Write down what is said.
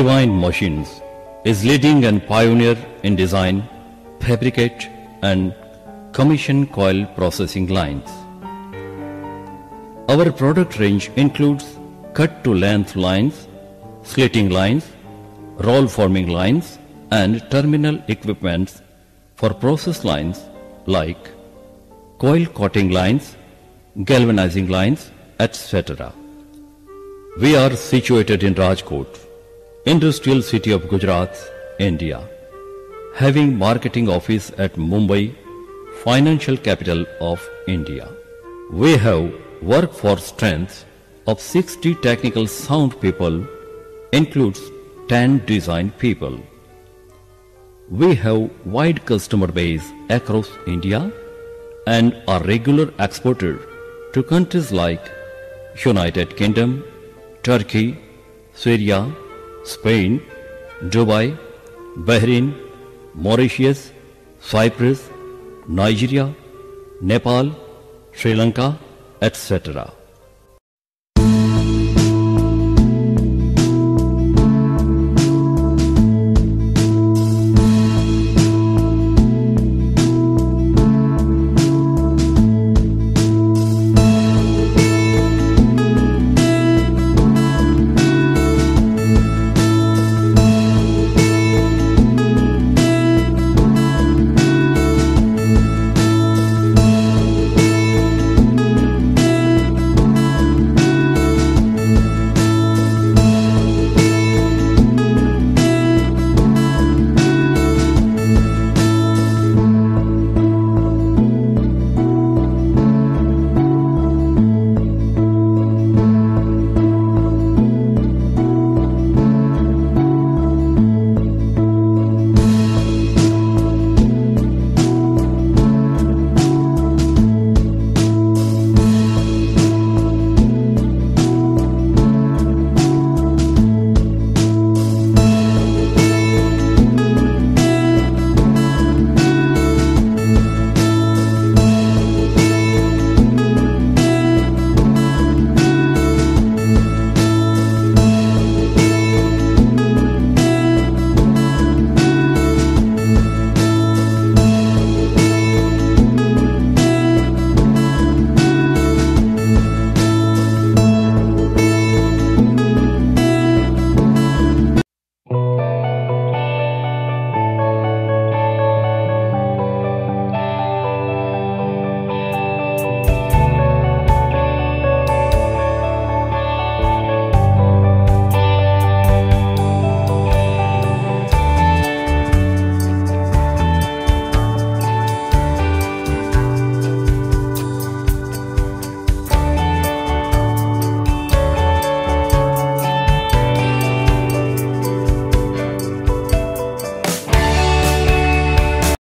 Divine Machines is leading and pioneer in design, fabricate and commission coil processing lines. Our product range includes cut-to-length lines, slitting lines, roll forming lines and terminal equipments for process lines like coil coating lines, galvanizing lines, etc. We are situated in Rajkot, industrial city of Gujarat, India, having marketing office at Mumbai, financial capital of India. We have workforce strength of 60 technical sound people, includes 10 design people. We have wide customer base across India and are regular exporter to countries like United Kingdom, Turkey, Syria, Spain, Dubai, Bahrain, Mauritius, Cyprus, Nigeria, Nepal, Sri Lanka, etc.